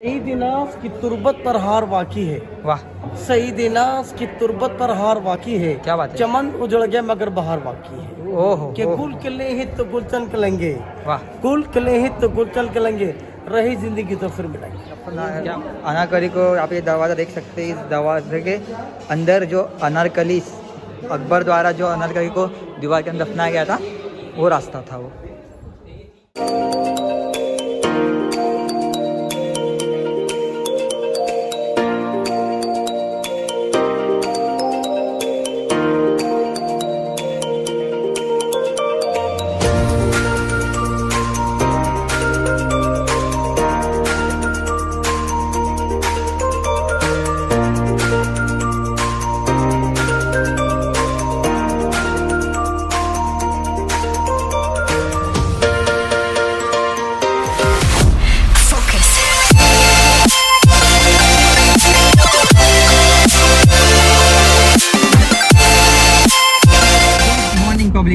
शहीद नास की तुर्बत पर हार बाकी है। वाह, शहीद नास की तुर्बत पर हार बाकी है। क्या बात है। चमन उजड़ गया मगर बहार बाकी है। ओहो के गुल खिले ही तो गुलशन कलेंगे, वाह। गुल खिले ही तो गुलशन कलेंगे, रही जिंदगी तो फिर मिलेंगे। क्या अनारकली को आप ये दरवाज़ा देख सकते हैं। इस दरवाजे के अंदर जो अनारकली अकबर द्वारा जो अनारकली को दीवार के अंदर दफनाया गया था वो रास्ता था वो।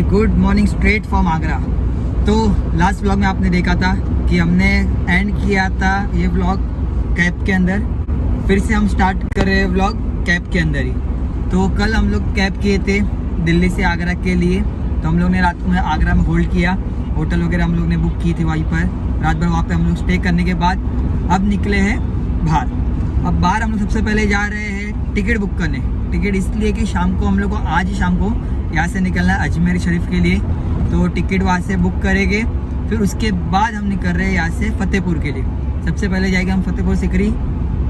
Good morning straight from Agra. तो लास्ट व्लॉग में आपने देखा था कि हमने एंड किया था ये व्लॉग कैब के अंदर। फिर से हम स्टार्ट कर रहे हैं व्लॉग कैब के अंदर ही। तो कल हम लोग कैब किए थे दिल्ली से आगरा के लिए। तो हम लोग ने रात में आगरा में होल्ड किया, होटल वगैरह हम लोग ने बुक की थी वहीं पर। रात भर वहाँ पे हम लोग स्टे करने के बाद अब निकले हैं बाहर। अब बाहर हम लोग सबसे पहले जा रहे हैं टिकट बुक करने। टिकट इसलिए कि शाम को हम लोग को आज ही शाम को यहाँ से निकलना है अजमेर शरीफ के लिए। तो टिकट वहाँ से बुक करेंगे, फिर उसके बाद हम निकल रहे हैं यहाँ से फतेहपुर के लिए। सबसे पहले जाएंगे हम फतेहपुर सिकरी,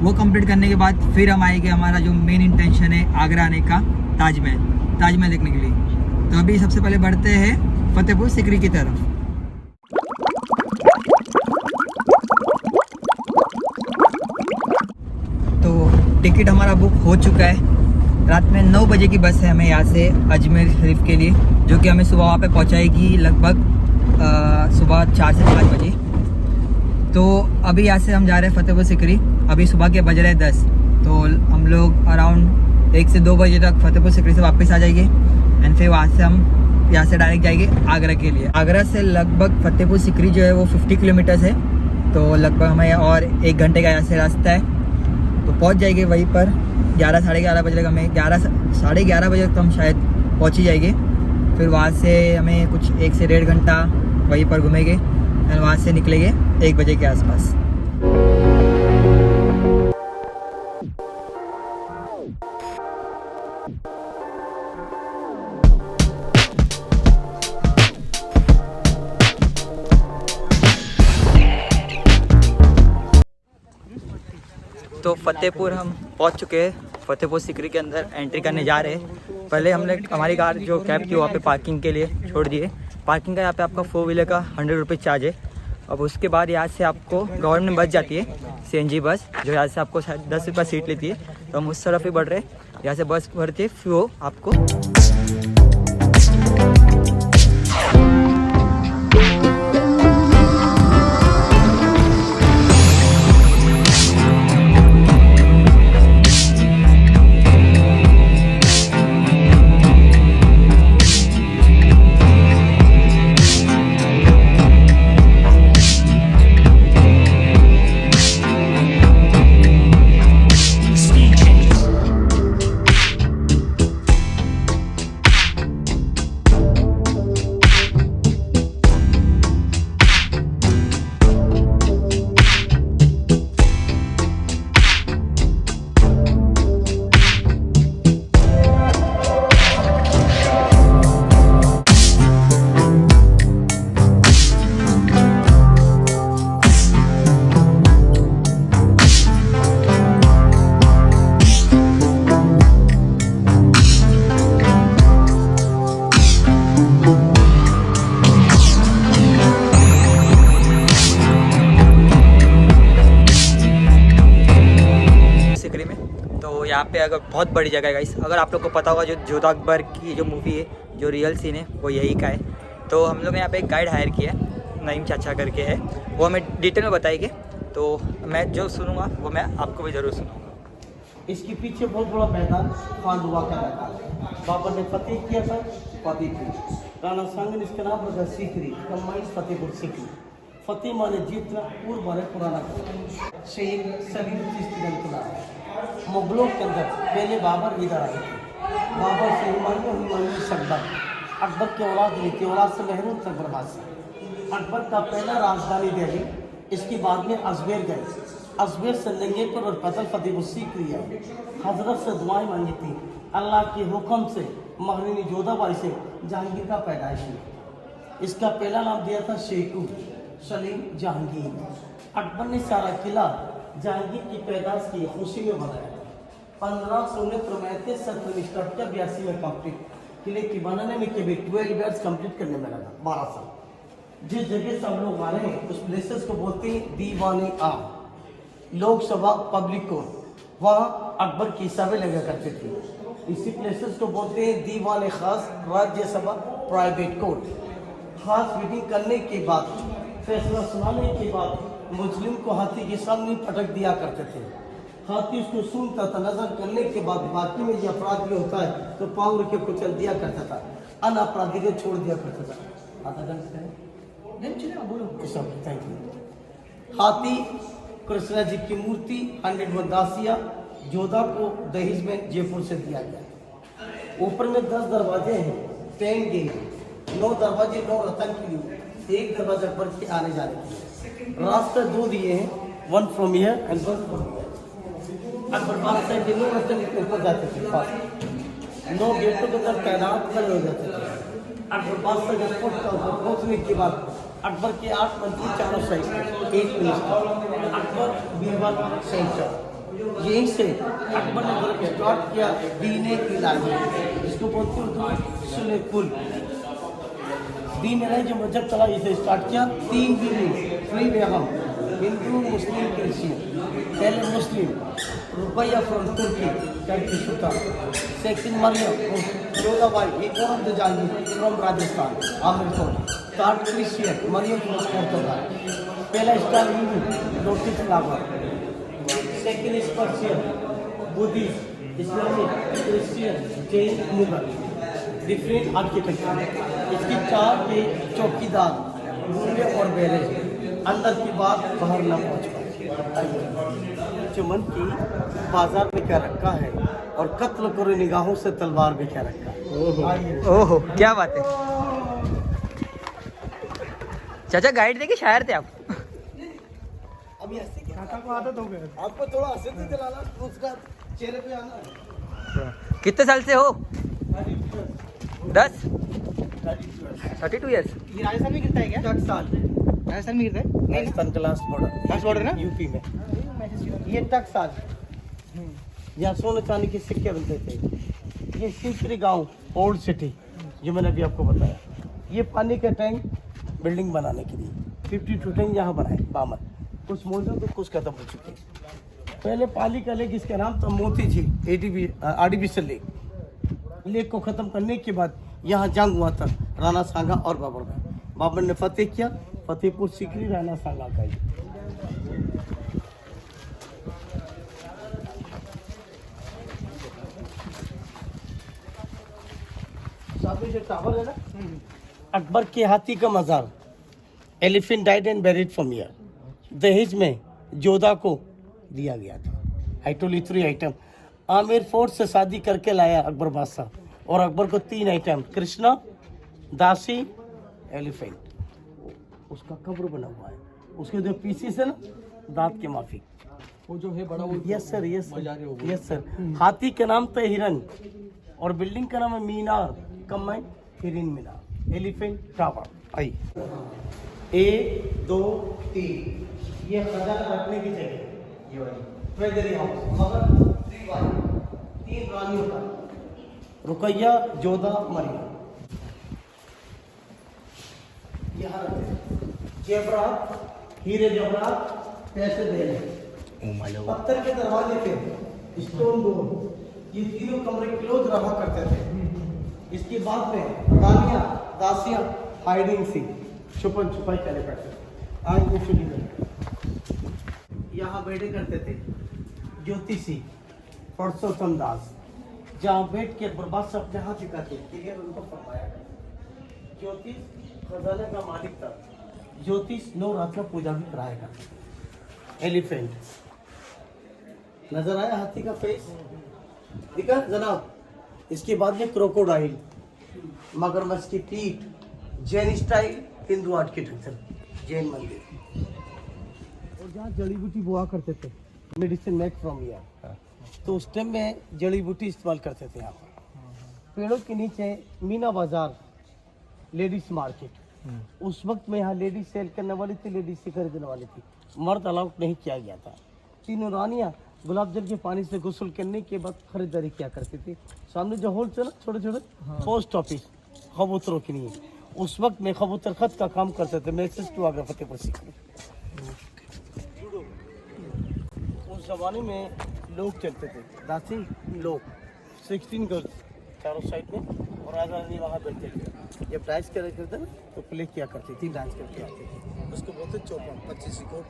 वो कंप्लीट करने के बाद फिर हम आएंगे हमारा जो मेन इंटेंशन है आगरा आने का, ताजमहल देखने के लिए। तो अभी सबसे पहले बढ़ते हैं फतेहपुर सिकरी की तरफ। तो टिकट हमारा बुक हो चुका है। रात में 9 बजे की बस है हमें यहाँ से अजमेर शरीफ के लिए, जो कि हमें सुबह वहाँ पे पहुँचाएगी लगभग सुबह 4 से 5 बजे। तो अभी यहाँ से हम जा रहे हैं फतेहपुर सिकरी। अभी सुबह के बज रहे हैं 10। तो हम लोग अराउंड 1 से 2 बजे तक फतेहपुर सिकरी से वापस आ जाएंगे। एंड फिर वहाँ से हम यहाँ से डायरेक्ट जाएंगे आगरा के लिए। आगरा से लगभग फतेहपुर सिकरी जो है वो 50 किलोमीटर्स है। तो लगभग हमें और 1 घंटे का यहाँ से रास्ता है। तो पहुँच जाएंगे वहीं पर 11 साढ़े 11 बजे तक। हमें 11 साढ़े 11 बजे तक तो हम शायद पहुँच ही जाएंगे। फिर वहाँ से हमें कुछ 1 से 1.5 घंटा वहीं पर घूमेंगे एंड वहाँ से निकलेंगे 1 बजे के आसपास। तो फतेहपुर हम पहुंच चुके हैं। फतेहपुर सिकरी के अंदर एंट्री करने जा रहे हैं। पहले हमने हमारी कार जो कैब थी वहाँ पे पार्किंग के लिए छोड़ दिए। पार्किंग का यहाँ पे आपका 4 व्हीलर का 100 रुपये चार्ज है। अब उसके बाद यहाँ से आपको गवर्नमेंट बस जाती है, CNG बस, जो यहाँ से आपको शायद 10 रुपये सीट लेती है। तो हम उस तरफ ही बढ़ रहे हैं। यहाँ से बस भरती है, फिर वो आपको यहाँ पे अगर बहुत बड़ी जगह है गाइस। अगर आप लोग को पता होगा जो जोधा अकबर की जो मूवी है, जो रियल सीन है वो यही का है। तो हम लोग ने यहाँ पे एक गाइड हायर किया है, नईम चाचा करके है, वो हमें डिटेल में बताएंगे। तो मैं जो सुनूंगा वो मैं आपको भी ज़रूर सुनाऊंगा। इसके पीछे बहुत बड़ा मैदान खांडवा का मैदान है। बाबर ने फतेह किया था, फतेह थी राणा सांग ने इसका नाम रखा सीकरी, कमाई फतेहपुर सिकरी। फतेह माने जीतना पूर्व माने पुराना शहीद सलीम चिश्ती रहिमतुल्लाह। मुगलों के अंदर पहले बाबर इधर आए थे। बाबर से हुमायूं सकबर अकबर की औलाद नहीं थी, औलाद से महरूम तक बर्बाद से। अकबर का पहला राजधानी दिल्ली, इसके बाद में अजमेर गए। अजमेर से नंगेपुर और फतल फतेह सीख लिया। हजरत से दुआएं मांगी थी। अल्लाह के हुक्म से महारानी जोधाबाई से जहांगीर का पैदाइश हुआ। इसका पहला नाम दिया था शेखू सलीम जहांगीर। अकबर ने सारा किला जहांगीर की पैदाइश की खुशी में बनाया। 1593 सत्र में स्टार्ट किया, 82 में कंप्लीट। किले की बनाने में केवल 12 ईयर्स कंप्लीट करने में लगा, 12 साल। जिस जगह से हम लोग आ रहे हैं उस प्लेसेस को बोलते हैं दीवाने आम, लोकसभा पब्लिक कोर्ट। वहाँ अकबर की सभा लगा करते थे। इसी प्लेसेस को बोलते हैं दीवाने खास, राज्यसभा प्राइवेट कोर्ट। खास मीटिंग करने के बाद, फैसला सुनाने के बाद मुस्लिम को हाथी के सामने पटक दिया करते थे। हाथी उसको सुनता था, नजर करने के बाद बाकी में जो अपराधी होता है तो पाँव रख के कुचल दिया करता था, अन अपराधी को छोड़ दिया करता था। आधा घंटे थैंक यू। हाथी कृष्णा जी की मूर्ति 101 दासिया जोधा को दहेज में जयपुर से दिया गया। ऊपर में 10 दरवाजे हैं, 10 गेट, 9 दरवाजे 9 रतन के लिए, 1 दरवाजा अकबर के आने जाने के लिए। रास्ते 2 दिए हैं, 1 from here and 1 from here. Akbar बादशाह के 9 रतन के ऊपर जाते थे, 9 गेटों के अंदर तैनात खड़े हो जाते थे। अकबर बादशाह जब पहुंचने के बाद अकबर के 8 मंत्री, 4 सैनिक, 1 मिनिस्टर, अकबर बीरबल सेंटर। यहीं से अकबर ने जब स्टार्ट किया दीने इलाही, इसको बोलते हैं सुले कुल दीन इलाही। जो मजहब चला इसे स्टार्ट किया। 3 बीवी फ्री बेगम, हिंदू मुस्लिम क्रिश्चियन। पहले मुस्लिम रुपया फ्रॉम तुर्की टर्की सुल्तान, second Mariam Jodhabai Jahangir from Rajasthan Amer, third Christian Mariam from Portugal. पहला star Hindu lotus flower, second is Persian Buddhist Islamic Christian Jain Mughal. Different architecture. इसकी 4 के चौकीदार बूढ़े और बैरेज, अंदर की बात बाहर न पहुँच पाए। चमन की बाजार में क्या रखा है और कत्ल करो निगाहों से तलवार में क्या रखा है। ओहो क्या बात है। चाचा गाइड देके शायर थे आप। अभी ऐसे क्या को आदत हो गया, आपको थोड़ा हंसे से चलाना, उसका चेहरे पे आना। कितने साल से हो? 10 32 ईयर्स। ये राजस्थान में गिरता है क्या? 10 साल राजस्थान में गिरता है? राजस्थान का लास्ट बॉर्डर ना यूपी में। ये तक साल यहाँ सोने चांदी के सिक्के बनते थे। ये सिंचरी गांव ओल्ड सिटी जो मैंने अभी आपको बताया, ये पानी का टैंक बिल्डिंग बनाने के लिए 52 टैंक यहाँ बनाए। बामन कुछ मौजूद तो कुछ खत्म हो चुके। पहले पाली का लेक, इसका नाम था मोती झील, आर्टिफिशियल लेक को ख़त्म करने के बाद यहाँ जंग हुआ था राणा सांगा और बाबर में। बाबर ने फतेह किया, फतेहपुर सीकरी राणा सांगा का ही। सामने जो टावर है ना, अकबर के हाथी का मजार, elephant died and buried from here. दहेज में जोधा को दिया गया था। I told you 3 item. Amer fort से शादी करके लाया अकबर बादशाह, और अकबर को 3 आइटम, कृष्णा, दासी, एलिफेंट। उसका कब्र बना हुआ है, उसके जो पीसेस है ना, दांत के माफी वो जो है बड़ा वो। Yes sir, yes sir, yes sir. हाथी का नाम था हिरन और बिल्डिंग का नाम है मीनार, कंबाइंड हिरन मीनार, एलिफेंट टावर। आई 1 2 3, ये खजाना रखने की जगह, ये वाली ट्रेजरी हाउस, मगर 3 रानियों का, रुकैया, जोधा, मरियम। यहाँ जेवरात, हीरे जवाहरात, पैसे देने, पत्थर के दरवाजे थे, स्टोन डोर। ये तीनों कमरे क्लोज रहा करते थे। इसके बाद में रानियां, दासियां हाइडिंग सी, छुपन छुपाई करे करते थे। आज वो शुरू करते, यहाँ बैठे करते थे ज्योतिषी परसोत्तम दास, जहाँ बैठ के बर्बाद सब जहाँ दिखाते क्लियर उनको फरमाया। ज्योतिष खजाने का मालिक था, ज्योतिष नवरात्र पूजा भी कराएगा। एलिफेंट नजर आया, हाथी का फेस दिखा जनाब। इसके बाद में क्रोकोडाइल, मगरमच्छ की पीठ, जैन स्टाइल हिंदू आर्किटेक्चर, जैन मंदिर। और जहाँ जड़ी बूटी बोआ करते थे, मेडिसिन मेक फ्रॉम हियर, तो उस टाइम में जड़ी बूटी इस्तेमाल करते थे यहाँ पर। पेड़ों के नीचे मीना बाजार, लेडीज मार्केट। उस वक्त में यहाँ लेडीज सेल करने वाली थी, लेडीज से खरीदने वाली थी, मर्द अलाउड नहीं किया गया था। तीनों रानियाँ गुलाब जल के पानी से गुस्ल करने के बाद खरीदारी किया करती थी। सामने जो होल चला छोटे छोटे पोस्ट ऑफिस कबूतरों के लिए, उस वक्त में कबूतर खत का काम करते थे। Message to Agra Fatehpur Sikri. उस जमाने में लोग चलते थे, दासी लोग 16 गर्ल्स चारों साइड में, और राजा रानी वहाँ बैठते थे। जब डांस करते थे ना तो प्ले किया करती थी, डांस करके आते थे। उसको बोलते चौपन 25 कोट।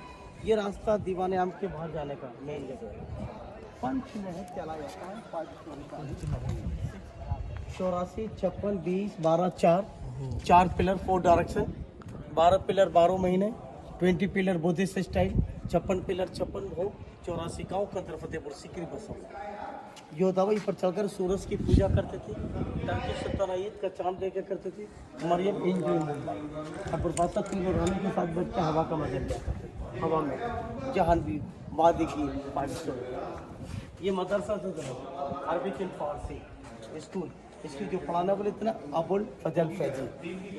ये रास्ता दीवाने आम के बाहर जाने का मेन जगह है। पंच महल चला जाता है 84, 56, 20, 12, 4 पिलर 4 डायरेक्शन, 12 पिलर 12 महीने, 20 पिलर बुद्धिस्ट स्टाइल, 56 पिलर 56 भोग, 84 गाँव कंदर फतेहपुर सीकरी बसों। योदावई पर चलकर सूरज की पूजा करते थे। टर्की सुल्तानायत का चांद देखा करते थे। मरियम इंजल अकबर बादशाह तीनों रानी के साथ बैठ के हवा का मजा लिया करते थे। हवा में जहांगीर वादी की 5 स्टोरी। ये मदरसा जो है अरबिक एंड फारसी स्कूल, इसकी जो पढ़ाने वाले थे ना अबुल फजल फैजी,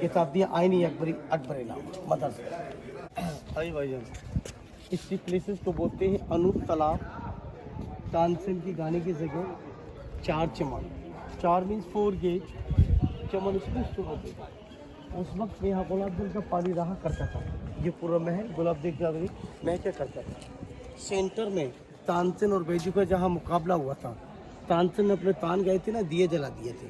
किताब दिया आईनी अकबरी नाम मदरसा। भाई भाईजान, इसी प्लेसेस को बोलते हैं अनूप तालाब। तानसेन की गाने की जगह 4 चमन, 4 मीन्स 4 गेट, चमन उसमें होते थे। उस वक्त में यहाँ गुलाब जल का पानी रहा करता था। ये पूरा महल गुलाब देख जाए मैं क्या करता था। सेंटर में तानसेन और बेजू का जहाँ मुकाबला हुआ था, तानसेन ने अपने तान गाए थे ना, दिए जला दिए थे,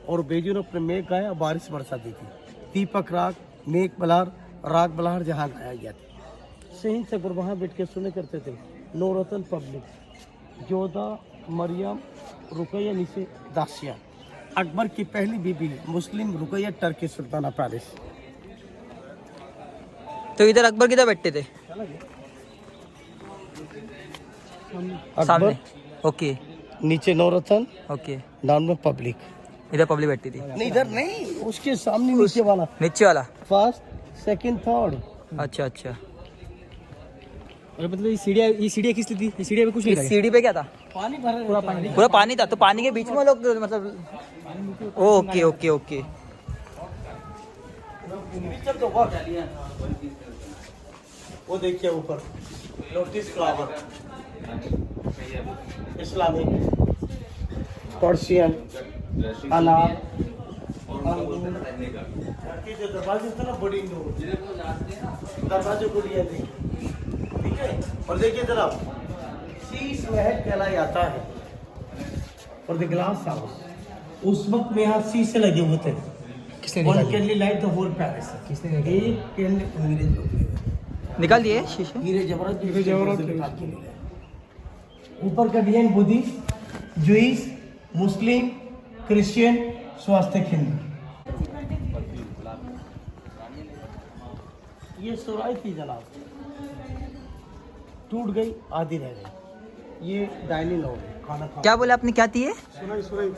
और बेजू ने अपने मेघ गाया, बारिश बरसा दी थी। दीपक राग, मेघ बल्हार, राग बल्हार जहाँ गाया गया था। सही से पर वहाँ बैठ के सुने करते थे। नौरतन पब्लिक, जोधा, मरियम, रुकैया नीचे दासिया। अकबर की पहली बीबी मुस्लिम रुकैया टर्की सुल्ताना पेरिस। तो इधर अकबर किधर बैठते थे? सामने। ओके। नीचे नौरतन, ओके। डाउन में पब्लिक। इधर पब्लिक बैठती थी? नहीं इधर नहीं, उसके सामने नीचे वाला, नीचे वाला। First second third. अच्छा अच्छा। और मतलब ये सीढ़ियाँ किस लिए थी? ये सीढ़ियाँ पे कुछ नहीं था? सीढ़ी पे क्या था? पानी भरा पूरा पानी। पूरा पानी था, तो पानी के बीच में लोग मतलब। Okay okay okay. वो देखिए ऊपर लोटस फ्लावर, इस्लामिक, पर्शियन, अनार, जो दरवाजे थे ना बड़ी दरवाजे को लिया ठीक है। और देखिए जनाब, शीश महल कहलाया जाता है और द ग्लास हाउस। उस वक्त में यहाँ शीशे लगे हुए थे। किसने One निकाली? can light the whole palace। किसने निकाली? एक कैंडल अंग्रेज लोग ले गए। निकाल दिए शीशे? हीरे जवाहरात ऊपर का डिजाइन बुद्धिस्ट, जूइश, मुस्लिम, क्रिश्चियन, स्वास्थ्य हिंदू। ये सुराई थी जनाब, टूट गई, आधी रह गई। ये डाइनिंग हॉल है, खाना खा। क्या बोले आपने, क्या थी ये?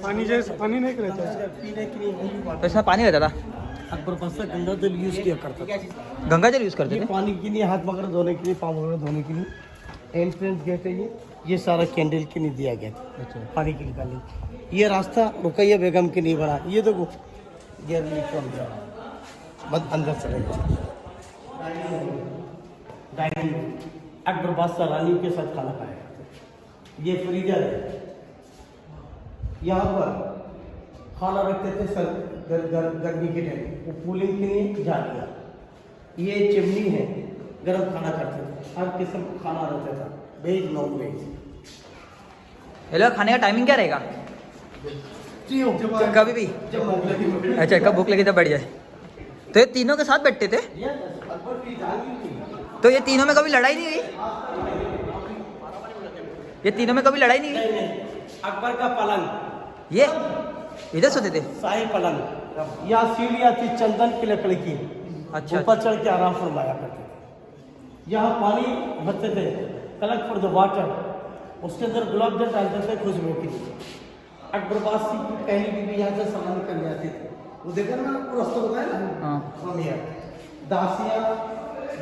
पानी जैसे पानी नहीं रहता है। पीने के लिए नहीं। तो इसमें पानी रहता था? अकबर बादशाह गंगा जल यूज किया करता था। गंगा जल यूज करते ये थे? पानी के लिए, हाथ वगैरह धोने के लिए, पाँव वगैरह धोने के लिए। एंट्रेंस गेट है ये सारा कैंडल के लिए दिया गया था। अच्छा। पानी के निकालने। ये रास्ता रुकैया बेगम के लिए बना। ये देखो ये बस अंदर चले गए। डाइनिंग रूम, अकबर बादशाह रानी के साथ खाना खाया। ये फ्रीजर है, यहाँ पर खाना रखते थे सर गर्मी के टाइम, वो कूलिंग के लिए जा दिया। ये चिमनी है, गर्म खाना करते थे, हर किस्म का खाना रहता था, वेज नॉन वेज। ये लोग खाने का टाइमिंग क्या रहेगा? कभी भी? जब भूख लगी अच्छा, कब भूख लगी तब बैठ जाए। तो ये तीनों के साथ बैठते थे? अकबर की जान थी। तो ये तीनों में कभी लड़ाई नहीं हुई? ये तीनों में कभी लड़ाई नहीं हुई? अकबर का पलंग, ये इधर सोते थे? शाही पलंग, या सीढ़ियाँ थी चंदन की लकड़ी की, अच्छा। ऊपर चढ़ के आराम फरमाया करते थे। यहाँ पानी भरते थे, कलेक्ट फॉर द वाटर, उसके अंदर गुलाब जल डालते थे खुशबू के लिए। अकबरबासी की पहली बीवी यहाँ से सामान करने आती थी, वो देखा ना आपको रास्ता बताया ना, हाँ। दासिया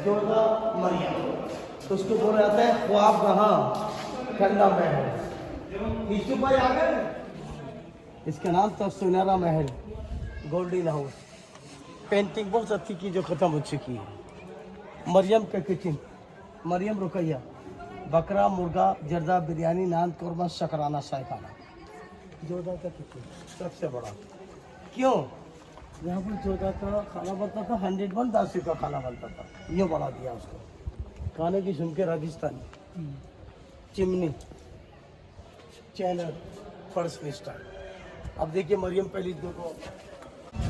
जोधा मरिया, तो उसको बोला जाता है ख्वाब रहा ठंडा महल। ईशु भाई आ गए, इसका नाम था सुनहरा महल, गोल्डन हाउस। पेंटिंग बहुत अच्छी की जो ख़त्म हो चुकी है। मरियम का किचन, मरियम रुकैया, बकरा, मुर्गा, जर्दा, बिरयानी, नान, कौरमा, शकराना, शाही खाना। जोधा का किचन सबसे बड़ा, क्यों? यहाँ पर जोधा का खाना बनता था, 101 दासी का खाना बनता था, ये बढ़ा दिया उसको। खाने की सुन के राजस्थानी, चिमनी, चैनल, फर्श स्टाइल। अब देखिए मरियम पहली देखो,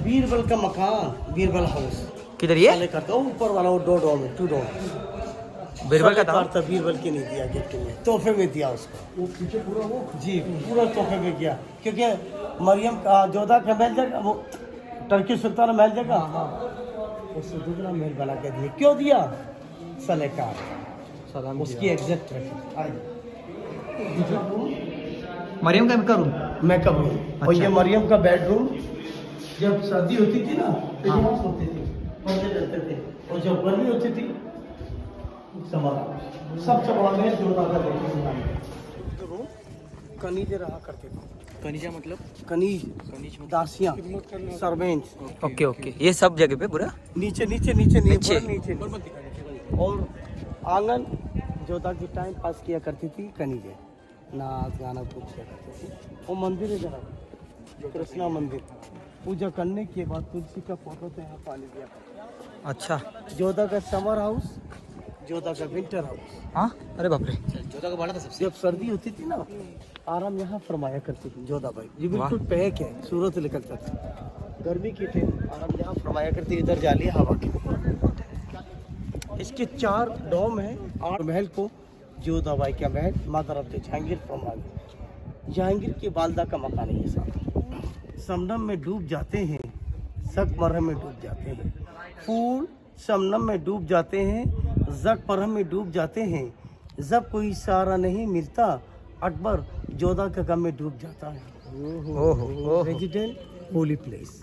बीरबल का मकान, बीरबल हाउस किधर ये? पहले करता हूँ, ऊपर वाला वो 2 डॉम है, 2 डॉम। बीरबल का था? था बीरबल के नहीं दिया, गिफ्ट में तोहफे में दिया उसको। वो पीछे पूरा वो जी पूरा तोहफे में किया, क्योंकि मरियम का जोधा का महल जगह, वो टर्की सुल्तान महल जगह उससे दूसरा महल बना के दिया। क्यों दिया? सलेकार, सलाम उसकी एग्जैक्ट रखी। मरियम का करूँ? मेकअप रूम, और ये मरियम का बेडरूम। जब सर्दी होती थी ना तो यहाँ सोते थे, पर्दे डलते थे, और जब गर्मी होती थी सबसे बड़ा महल जोधा का रूम। कनीजे रहा करते थे। कनिजा मतलब? कनीज, दासियाँ, सर्वेंट्स। ओके ओके, ये सब जगह पे पूरा नीचे नीचे नीचे नीचे नीचे। नीचे। और आंगन जोधा की टाइम पास किया करती थी कनीजे, नाच गाना कुछ किया करती थी। वो मंदिर है जरा, कृष्णा मंदिर, पूजा करने के बाद तुलसी का फोटो तो यहाँ पानी दिया करते। अच्छा। जोधा का समर हाउस, जोधा का विंटर हाउस। हाँ, अरे बाप रे। जोधा का बड़ा था सबसे। जब सर्दी होती थी ना, आराम यहाँ फरमाया करती थी जोधा भाई। ये बिल्कुल पैक है, सूरत निकलता था। गर्मी के थे, आराम यहाँ फरमाया करती, इधर जाली हवा की। इसके 4 डोम है, 8 महल को जोधा भाई का महल, मदर ऑफ द जहांगीर फरमान। जहांगीर की वालदा का मकान है ये साथ। समनम में डूब जाते हैं, सक मरहम में डूब जाते हैं, फूल समनम में डूब जाते हैं, जक मरहम में डूब जाते हैं, जब कोई सहारा नहीं मिलता, अकबर जोधा के गम में डूब जाता है। ओहो। Resident holy place.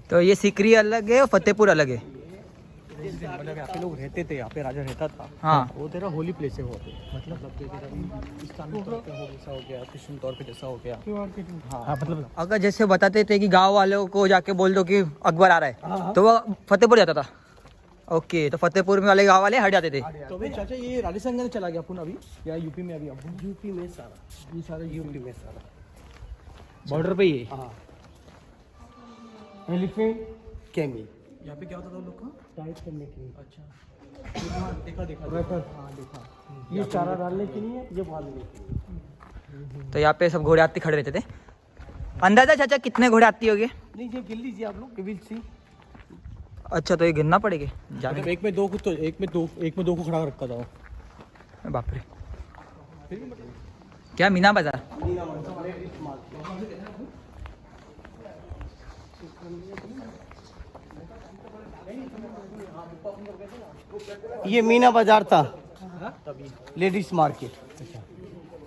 तो ये सिकरी अलग है और फतेहपुर अलग है? मतलब यहाँ पे लोग रहते थे, यहाँ पे राजा रहता था। हाँ। वो तेरा होली प्लेस है वहाँ पे, मतलब इस्लामिक तौर पे जैसा हो गया, क्रिश्चियन तौर पे जैसा हो गया। हाँ मतलब अगर जैसे बताते थे कि गांव वालों को जाके बोल दो कि अकबर आ रहा है, तो वो फतेहपुर जाता था। ओके, तो फतेहपुर में वाले गांव वाले हट जाते थे। तो भाई चाचा ये राजस्थान में चला गया अपन अभी, या यूपी में? अभी अपन यूपी में सारा, ये सारा यूपी में सारा बॉर्डर पे ही है। हाँ। एलिफेंट कैमी यहाँ पे क्या होता था उन लोग का? टाइट करने के लिए। अच्छा, देखा देखा। हाँ देखा। ये चारा डालने के लिए, ये बांधने के लिए। तो यहाँ पे सब घोड़े हाथी खड़े रहते थे। अंदाजा चाचा कितने घोड़े हाथी हो गए? नहीं, ये गिन लीजिए आप लोग, विल सी। अच्छा, तो ये गिनना पड़ेगा जाने। मतलब एक में दो को खड़ा रखा था। बाप रे। क्या मीना बाजार? ये मीना बाजार था, लेडीज मार्केट।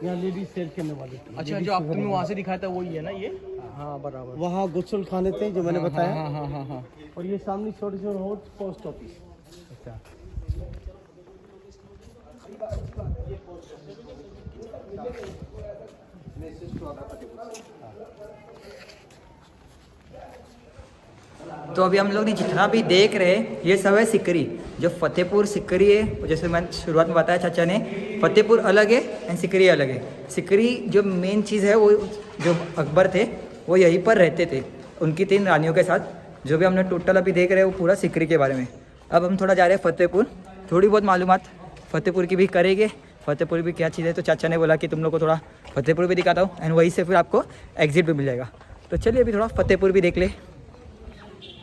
यहाँ लेडीज सेल करने वाली थी। अच्छा, जो आपने वहाँ से दिखाया था वही है ना ये? हाँ बराबर। वहाँ गुसल खाने थे जो मैंने बताया। हाँ हाँ हाँ हाँ। और ये सामने छोटे छोटे रोड पोस्ट ऑफिस। अच्छा। तो अभी हम लोग ने जितना भी देख रहे हैं ये सब है सिकरी, जो फतेहपुर सिकरी है। जैसे मैंने शुरुआत में बताया चाचा ने, फतेहपुर अलग है एंड सिकरी अलग है। सिकरी जो मेन चीज़ है, वो जो अकबर थे वो यहीं पर रहते थे उनकी 3 रानियों के साथ। जो भी हमने टोटल अभी देख रहे हैं वो पूरा सिकरी के बारे में। अब हम थोड़ा जा रहे हैं फतेहपुर, थोड़ी बहुत मालूमात फतेहपुर की भी करेंगे। फतेहपुर भी क्या चीज़ है, तो चाचा ने बोला कि तुम लोग को थोड़ा फतेहपुर भी दिखाता हूँ एंड वहीं से फिर आपको एग्जिट भी मिल जाएगा। तो चलिए अभी थोड़ा फतेहपुर भी देख ले।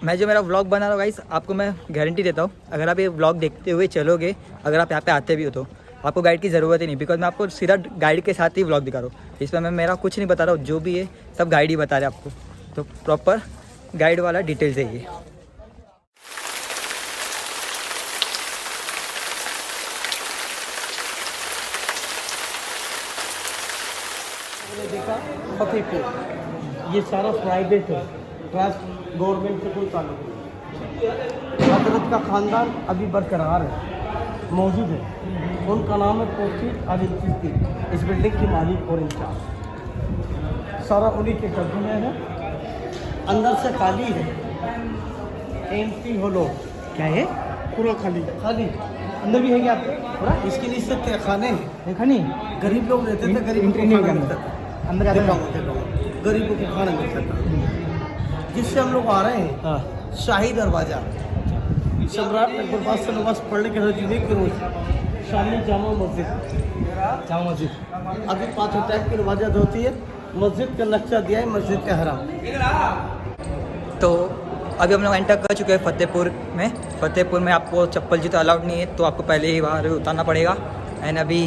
मैं जो मेरा व्लॉग बना रहा हूँ गाइस, आपको मैं गारंटी देता हूँ, अगर आप ये व्लॉग देखते हुए चलोगे, अगर आप यहाँ पे आते भी हो तो आपको गाइड की ज़रूरत ही नहीं, बिकॉज मैं आपको सीधा गाइड के साथ ही व्लॉग दिखा रहा हूँ। इसमें मैं मेरा कुछ नहीं बता रहा हूँ, जो भी है सब गाइड ही बता रहे हैं आपको। तो प्रॉपर गाइड वाला डिटेल्स है ये। मैंने देखा फतेहपुर ये सारा प्राइवेट है, ट्रस्ट गवर्नमेंट से कोई ताल्लुक नहीं। हजरत का खानदान अभी बरकरार है, मौजूद है। उनका नाम है पोस्टिक अली चिश्ती, इस बिल्डिंग की मालिक और इंचार्ज सारा उन्हीं के कब्जे में है। अंदर से खाली है, एम्प्टी होलो। क्या है? पूरा खाली खाली। अंदर भी है क्या पूरा? इसके लिए सिर्फ खाने हैं, देखा नहीं? गरीब लोग रहते थे, गरीब एंट्री नहीं होगा अंदर। अंदर जाते हैं। गरीबों को खाना मिलता था। जिससे हम लोग आ रहे हैं हाँ। शाही दरवाजा, सम्राट अकबर बाद से नमाज पढ़ने के जुमे के रोज शामी जामा मस्जिद अभी 5 टाइप की नमाज होती है। मस्जिद का नक्शा दिया है, मस्जिद का हराम। तो अभी हम लोग एंटर कर चुके हैं फतेहपुर में। फतेहपुर में आपको चप्पल जूता अलाउड नहीं है, तो आपको पहले ही बाहर उतारना पड़ेगा। एंड अभी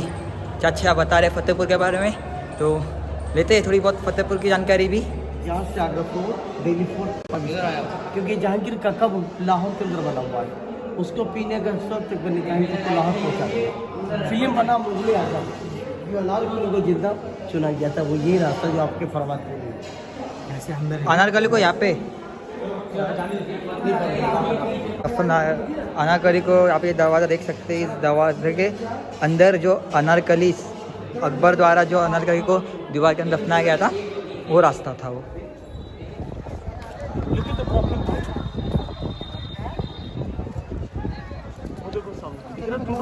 चाचा बता रहे फतेहपुर के बारे में, तो लेते हैं थोड़ी बहुत फतेहपुर की जानकारी भी। यहाँ से आगरा फोर्ट, दिल्ली फोर्ट आया, क्योंकि जहांगीर का कब्र लाहौर के अंदर बना हुआ है। उसको पीने का शौक बनी जहांगीर को लाहौर पहुँचा दिया। फिल्म बना मुगले आजम, जो अनारकली को जिंदा चुना गया था, वो ये रास्ता जो आपके फरमाते हैं। ऐसे अंदर अनारकली को यहाँ पे अनारकली को आप ये दरवाज़ा देख सकते हैं। इस दरवाजे के अंदर जो अनारकली अकबर द्वारा जो अनारकली को दीवार के अंदर दफनाया गया था, वो रास्ता था वो।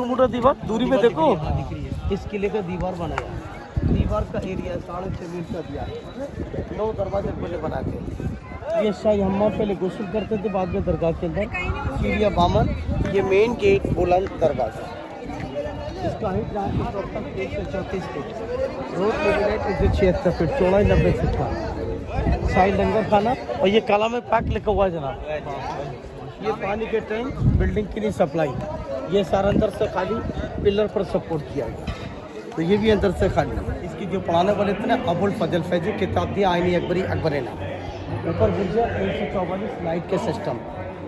मोटा दीवार दूरी में देखो, इस किले का दीवार बनाया। दीवार का एरिया 6.5 मीटर का दिया, 9 दरवाजे पहले बना के। ये शाही हम्माम पहले गुस्ल करते थे, बाद में दरगाह के अंदर सीढ़िया बामन। ये मेन गेट बुलंद दरवाजा, इसका हाइट 134 फीट, रोड 176 फीट, चौड़ाई 90 फीट का। शाही लंगर खाना, और ये काला में पैक लिखा हुआ है जनाब। ये पानी के टैंक, बिल्डिंग के लिए सप्लाई। ये सारा अंदर से खाली पिलर पर सपोर्ट किया गया, तो ये भी अंदर से खाली। इसकी जो पढ़ाने वाले थे ना, अबुल फजल फैजू किताब दी आईनी अकबरी अकबरेना। ऊपर गुर्जा 144 लाइट के सिस्टम,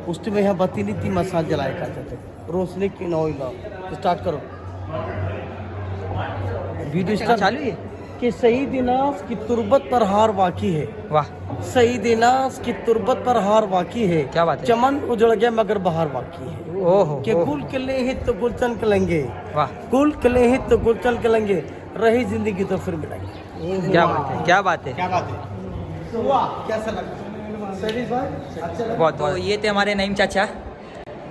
उसमें यहाँ बत्ती नहीं थी, मसाज जलाया करते थे। रोशनी की नॉइल स्टार्ट करो, वीडियो स्टार्ट चालू है कि शहीद नास की तुरबत पर हार वाक़ी है। वाह, शहीद नास की तुरबत पर हार वाक़ी है। क्या बात है। चमन उजड़ गया मगर बहार बाकी है। ओहो कि गुल खिले ही तो गुलशन कलेंगे, वाह, गुल खिले ही तो गुलशन कलेंगे, रही जिंदगी तो फिर मिलेंगे। क्या बात है, क्या बात है, क्या बात है। कैसा लगा? अच्छा बहुत। तो ये थे हमारे नईम चाचा,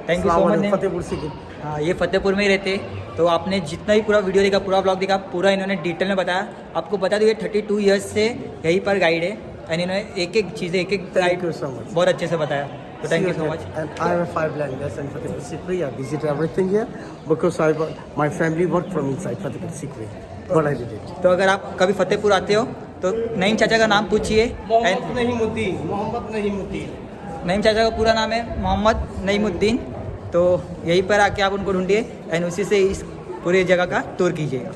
thank you so much. Fatehpur से हाँ, ये फतेहपुर में ही रहते। तो आपने जितना भी पूरा वीडियो देखा, पूरा ब्लॉग देखा, पूरा इन्होंने डिटेल में बताया। आपको बता दूँ, ये 32 ईयर्स से यहीं पर गाइड है, एंड इन्होंने एक एक चीज़ें, एक एक गाइड बहुत अच्छे से बताया। तो thank you so much. And I have 5 languages in Fatehpur Sikri. I visit everything here because my family work from inside Fatehpur Sikri. But I did it. तो अगर आप कभी फतेहपुर आते हो तो नईम चाचा का नाम पूछिए। मोहम्मद नईमुद्दीन। नईम चाचा का पूरा नाम है मोहम्मद नईमुद्दीन। तो यहीं पर आके आप उनको ढूंढिए एंड उसी से इस पूरी जगह का टूर कीजिएगा।